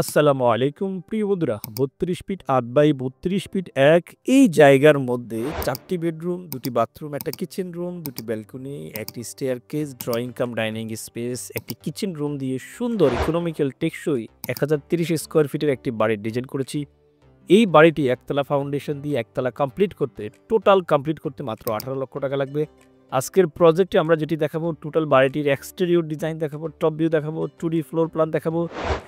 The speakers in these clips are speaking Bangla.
আসসালামু আলাইকুম প্রিয় বন্ধুরা ৩২ ফিট ৮ বাই ৩২ ফিট ১ এই জায়গার মধ্যে ৪টি বেডরুম, ২টি বাথরুম, একটা কিচেন রুম, ২টি ব্যালকনি, একটি staircase, drawing cum dining space, একটি কিচেন রুম দিয়ে সুন্দর ইকোনমিক্যাল টেকসই ১০৩০ স্কোয়ার ফিটের একটি বাড়ির ডিজাইন করেছি। এই বাড়িটি একতলা ফাউন্ডেশন দিয়ে একতলা টোটাল কমপ্লিট করতে মাত্র ১৮ লক্ষ টাকা লাগবে। আজকের প্রজেক্টে আমরা যেটি দেখাবো টোটাল বাড়িটির এক্সটেরিয়র ডিজাইন দেখাবো, টপ ভিউ দেখাবো, 2D ফ্লোর প্ল্যান দেখাবো।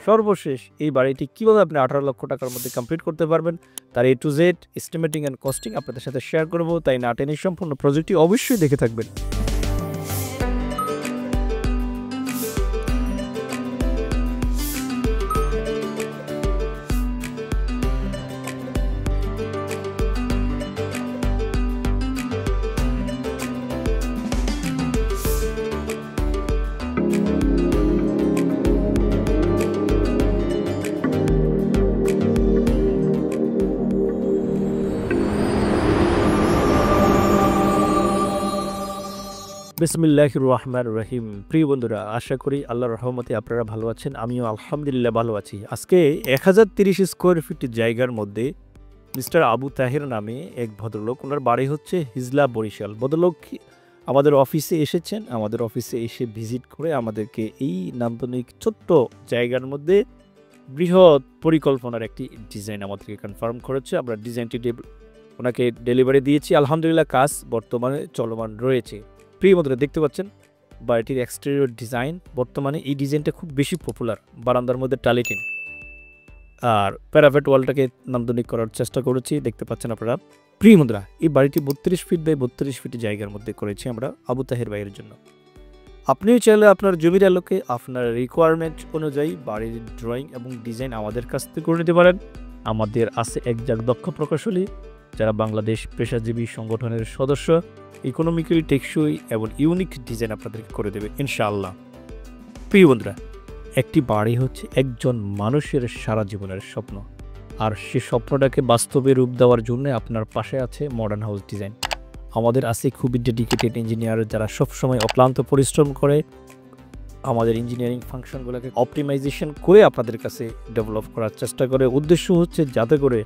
সর্বশেষ এই বাড়িটি কীভাবে আপনি ১৮ লক্ষ টাকার মধ্যে কমপ্লিট করতে পারবেন তার A to Z estimating and costing আপনাদের সাথে শেয়ার করব, তাই না টেনে সম্পূর্ণ প্রজেক্টটি অবশ্যই দেখে থাকবেন। বিসমিল্লাহির রহমানির রহিম। প্রিয় বন্ধুরা, আশা করি আল্লাহর রহমতে আপনারা ভালো আছেন, আমিও আলহামদুলিল্লাহ ভালো আছি। আজকে ১০৩০ স্কোয়ার ফিট জায়গার মধ্যে মিস্টার আবু তাহের নামে এক ভদ্রলোক, ওনার বাড়ি হচ্ছে হিজলা বরিশাল। ভদ্রলোক আমাদের অফিসে এসেছেন, আমাদের অফিসে এসে ভিজিট করে আমাদেরকে এই নান্দনিক ছোট্ট জায়গার মধ্যে বৃহৎ পরিকল্পনার একটি ডিজাইন আমাদেরকে কনফার্ম করেছে। আমরা ডিজাইনটি ওনাকে ডেলিভারি দিয়েছি। আলহামদুলিল্লাহ কাজ বর্তমানে চলমান রয়েছে। প্রিয় বন্ধুরা, দেখতে পাচ্ছেন বাড়িটির এক্সটেরিয়র ডিজাইন। বর্তমানে এই ডিজাইনটা খুব বেশি পপুলার। বারান্দার মধ্যে টালিটিন আর প্যারাফেট ওয়ালটাকে নান্দনিক করার চেষ্টা করেছি, দেখতে পাচ্ছেন আপনারা। প্রিয় বন্ধুরা, এই বাড়িটি ৩২ ফিট বাই ৩২ ফিট জায়গার মধ্যে করেছি আমরা আবু তাহের ভাইয়ের জন্য। আপনিও চাইলে আপনার জমির আলোকে আপনার রিকোয়ারমেন্ট অনুযায়ী বাড়ির ড্রয়িং এবং ডিজাইন আমাদের কাছ থেকে করে নিতে পারেন। আমাদের আছে একজন দক্ষ প্রকৌশলী যারা বাংলাদেশ পেশাজীবী সংগঠনের সদস্য, ইকোনমিক্যালি টেকসই এবং ইউনিক ডিজাইন আপনাদেরকে করে দেবে ইনশাআল্লাহ। প্রিয় বন্ধুরা, একটি বাড়ি হচ্ছে একজন মানুষের সারা জীবনের স্বপ্ন, আর সে স্বপ্নটাকে বাস্তবে রূপ দেওয়ার জন্য আপনার পাশে আছে মডার্ন হাউস ডিজাইন। আমাদের আছে খুবই ডেডিকেটেড ইঞ্জিনিয়ার যারা সবসময় অক্লান্ত পরিশ্রম করে আমাদের ইঞ্জিনিয়ারিং ফাংশনগুলোকে অপটিমাইজেশন করে আপনাদের কাছে ডেভেলপ করার চেষ্টা করে। উদ্দেশ্য হচ্ছে যাতে করে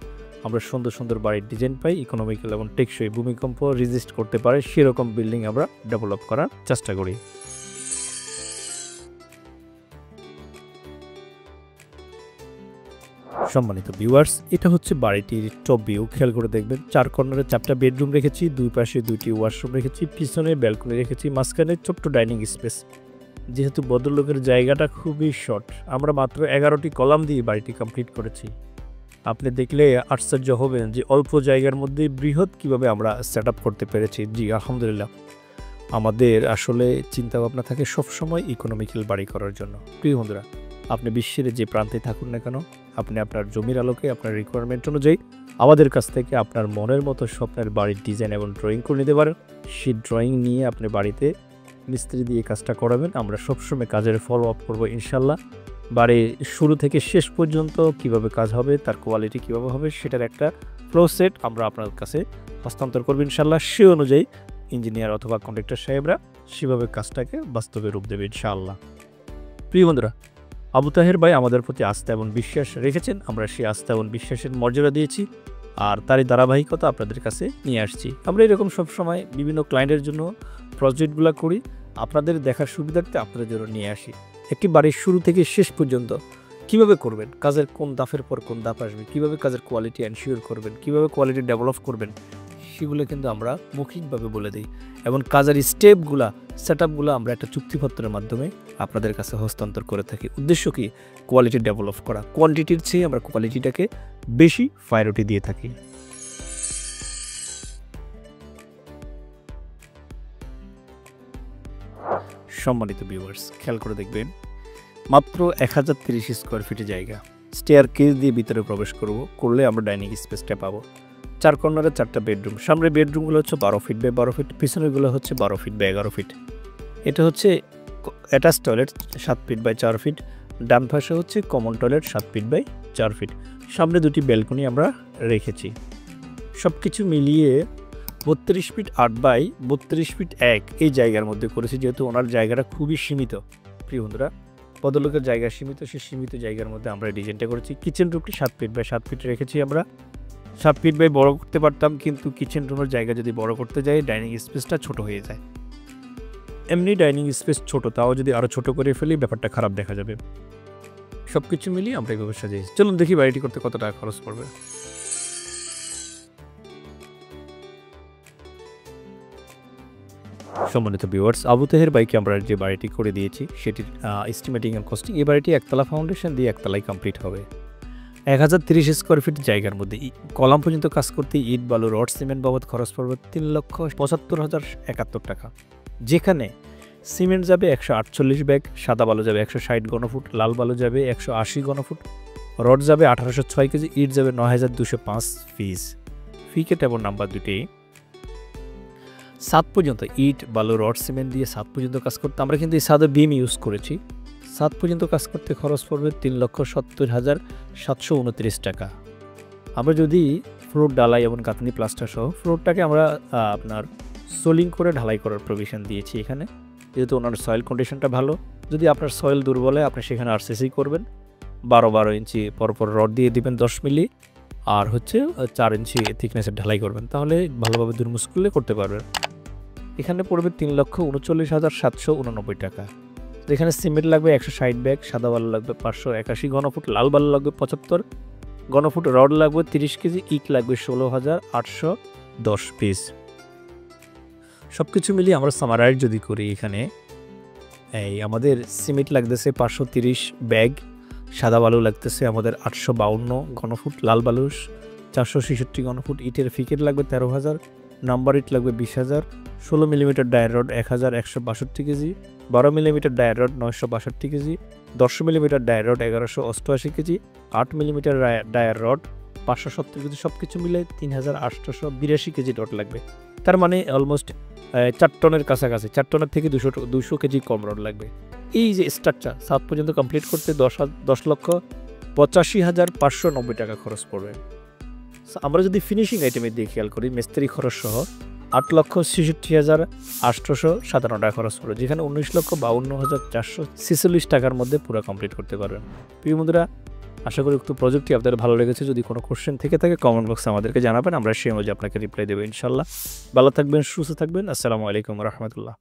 আমরা সুন্দর সুন্দর বাড়ির ডিজাইন পাই, ইকোনমিক্যাল এবং টেকসই, ভূমিকম্প রেজিস্ট করতে পারে সেরকম বিল্ডিং আমরা ডেভেলপ করার চেষ্টা করি। সম্মানিত ভিউয়ার্স, এটা হচ্ছে বাড়িটির টপ ভিউ। খেয়াল করে দেখবেন 4 কর্নারে 4টা বেডরুম রেখেছি, 2 পাশে 2টি ওয়াশরুম রেখেছি, পিছনে ব্যালকনি রেখেছি, মাঝখানে ছোট্ট ডাইনিং স্পেস। যেহেতু ভদ্রলোকের জায়গাটা খুবই শর্ট, আমরা মাত্র 11টি কলাম দিয়ে বাড়িটি কমপ্লিট করেছি। আপনি দেখলে আশ্চর্য হবেন যে অল্প জায়গার মধ্যে বৃহৎ কিভাবে আমরা সেট আপ করতে পেরেছি। জি আলহামদুলিল্লাহ, আমাদের আসলে চিন্তাভাবনা থাকে সবসময় ইকোনমিক্যাল বাড়ি করার জন্য। প্রিয় বন্ধুরা, আপনি বিশ্বের যে প্রান্তে থাকুন না কেন, আপনি আপনার জমির আলোকে আপনার রিকোয়ারমেন্ট অনুযায়ী আমাদের কাছ থেকে আপনার মনের মতো স্বপ্নের বাড়ির ডিজাইন এবং ড্রয়িং করে নিতে পারেন। সেই ড্রয়িং নিয়ে আপনি বাড়িতে মিস্ত্রি দিয়ে কাজটা করাবেন, আমরা সবসময় কাজের ফলো আপ করবো ইনশাল্লাহ। বাড়ির শুরু থেকে শেষ পর্যন্ত কিভাবে কাজ হবে, তার কোয়ালিটি কীভাবে হবে, সেটার একটা ফ্লো সেট আমরা আপনার কাছে হস্তান্তর করবো ইনশাল্লাহ। সে অনুযায়ী ইঞ্জিনিয়ার অথবা কন্ট্রাক্টর সাহেবরা সেভাবে কাজটাকে বাস্তবে রূপ দেবে ইনশাআল্লাহ। প্রিয় বন্ধুরা, আবু তাহের ভাই আমাদের প্রতি আস্থা এবং বিশ্বাস রেখেছেন, আমরা সেই আস্থা এবং বিশ্বাসের মর্যাদা দিয়েছি, আর তারই ধারাবাহিকতা আপনাদের কাছে নিয়ে আসছি। আমরা এরকম সবসময় বিভিন্ন ক্লায়েন্টের জন্য প্রজেক্টগুলো করি, আপনাদের দেখার সুবিধার্থে আপনাদের জন্য নিয়ে আসি। একটি বাড়ির শুরু থেকে শেষ পর্যন্ত কিভাবে করবেন, কাজের কোন ধাপের পর কোন ধাপ আসবে, কীভাবে কাজের কোয়ালিটি এনশিওর করবেন, কীভাবে কোয়ালিটি ডেভেলপ করবেন, সেগুলো কিন্তু আমরা মৌখিকভাবে বলে দিই, এবং কাজের স্টেপগুলা সেটআপগুলো আমরা একটা চুক্তিপত্রের মাধ্যমে আপনাদের কাছে হস্তান্তর করে থাকি। উদ্দেশ্য কি? কোয়ালিটি ডেভেলপ করা। কোয়ান্টিটির চেয়ে আমরা কোয়ালিটিটাকে বেশি প্রায়োরিটি দিয়ে থাকি। সম্মানিত ভিউয়ার্স, খেয়াল করে দেখবেন মাত্র 1030 স্কোয়ার ফিটের জায়গা। স্টেয়ারকেস দিয়ে ভিতরে প্রবেশ করলে আমরা ডাইনিং স্পেসটা পাবো। 4 কর্নারে 4টা বেডরুম। সামনের বেডরুমগুলো হচ্ছে 12 ফিট বাই 12 ফিট, পিছনেরগুলো হচ্ছে 12 ফিট বাই 11 ফিট। এটা হচ্ছে attach toilet 7 feet by 4 feet. ডান পাশে হচ্ছে common toilet 7 feet by 4 feet. সামনে 2টি ব্যালকনি আমরা রেখেছি। সব কিছু মিলিয়ে 32 ফিট 8 বাই 32 ফিট 1 এই জায়গার মধ্যে করেছি, যেহেতু ওনার জায়গাটা খুবই সীমিত। প্রিয় বন্ধুরা, ভদ্রলোকের জায়গা সীমিত, সেই সীমিত জায়গার মধ্যে আমরা ডিজাইনটা করেছি। কিচেন রুমটি 7 ফিট বাই 7 ফিট রেখেছি আমরা। 7 ফিট বাই বড় করতে পারতাম, কিন্তু কিচেন রুমের জায়গা যদি বড় করতে যাই ডাইনিং স্পেসটা ছোট হয়ে যায়। এমনি ডাইনিং স্পেস ছোট, তাও যদি আরও ছোট করে ফেলি ব্যাপারটা খারাপ দেখা যাবে। সব কিছু মিলিয়ে আমরা এভাবে সাজিয়েছি। চলুন দেখি বাড়িটি করতে কত টাকা খরচ পড়বে। সম্মানিত ভিউয়ার্স, আবু তাহের বাইকে আমরা যে বাড়িটি করে দিয়েছি সেটির এস্টিমেটিং অ্যান্ড কস্টিং, এই বাড়িটি একতলা ফাউন্ডেশন দিয়ে একতলায় কমপ্লিট হবে। 1030 স্কোয়ার ফিট জায়গার মধ্যে কলাম পর্যন্ত কাজ করতে ইট, বালু, রড, সিমেন্ট বাবদ খরচ পড়বে 3,75,071 টাকা। যেখানে সিমেন্ট যাবে 148 ব্যাগ, সাদা বালু যাবে 160 ঘনফুট, লাল বালু যাবে 180 ঘনফুট, রড যাবে 1806 কেজি, ইট যাবে 9205 ফি কেটে এবং নাম্বার দুটি 7 পর্যন্ত ইট, বালু, রড, সিমেন্ট দিয়ে 7 পর্যন্ত কাজ করতে। আমরা কিন্তু এই সাদা বিম ইউজ করেছি। 7 পর্যন্ত কাজ করতে খরচ পড়বে 3,70,729 টাকা। আমরা যদি ফ্লোর ঢালাই এবং গাঁথনি প্লাস্টার সহ ফ্লোরটাকে আমরা আপনার সোলিং করে ঢালাই করার প্রভিশন দিয়েছি এখানে, যেহেতু ওনার সয়েল কন্ডিশনটা ভালো। যদি আপনার সয়েল দুর্বল হয় আপনি সেখানে আরসিসি করবেন, 12 ইঞ্চি পরপর রড দিয়ে দিবেন 10 মিলি, আর হচ্ছে 4 ইঞ্চি থিকনেসের ঢালাই করবেন, তাহলে ভালোভাবে দুর্মুশকিলে করতে পারবেন। এখানে পড়বে 3,39,789 টাকা। এখানে সিমেন্ট লাগবে 160 ব্যাগ, সাদা বালু লাগবে 581 ঘনফুট, লাল বালু লাগবে 75 ঘনফুট, রড লাগবে 30 কেজি, ইট লাগবে 16,810 পিস। সব কিছু মিলিয়ে আমরা সামারাইজ যদি করি, এখানে এই আমাদের সিমেন্ট লাগতেছে 530 ব্যাগ, সাদা বালু লাগতেছে আমাদের 852 ঘনফুট, লাল বালু 466 ঘনফুট, ইটের ফিকেট লাগবে 13,000, নাম্বার ইট লাগবে 20,000, 16 মিলিমিটার ডায়ার রড 1,162 কেজি, 12 মিলিমিটার ডায়ার রড 962 কেজি, 10 মিলিমিটার ডায়ার রড 1,188 কেজি, 8 মিলিমিটার ডায়ার রড 570 কেজি, সব কিছু মিলে 3,882 কেজি রড লাগবে। তার মানে অলমোস্ট 4 টনের কাছাকাছি, 4 টনের থেকে 200 কেজি কম রড লাগবে। এই যে স্ট্রাকচার 7 পর্যন্ত কমপ্লিট করতে 10,85,590 টাকা খরচ পড়বে। আমরা যদি ফিনিশিং আইটেমের দিয়ে খেয়াল করি, মিস্ত্রি খরচ সহ 8,66,857 টাকা খরচ পড়বে, যেখানে 19,52,446 টাকার মধ্যে পুরো কমপ্লিট করতে পারবেন। প্রিয় বন্ধুরা, আশা করি উক্ত প্রজেক্টটি আপনাদের ভালো লেগেছে। যদি কোনো কোশ্চেন থেকে থাকে কমেন্ট বক্সে আমাদেরকে জানাবেন, আমরা সেই অনুযায়ী আপনাকে রিপ্লাই দেবো ইনশাল্লাহ। ভালো থাকবেন, সুস্থ থাকবেন। আসসালামু আলাইকুম রহমতুল্লাহ।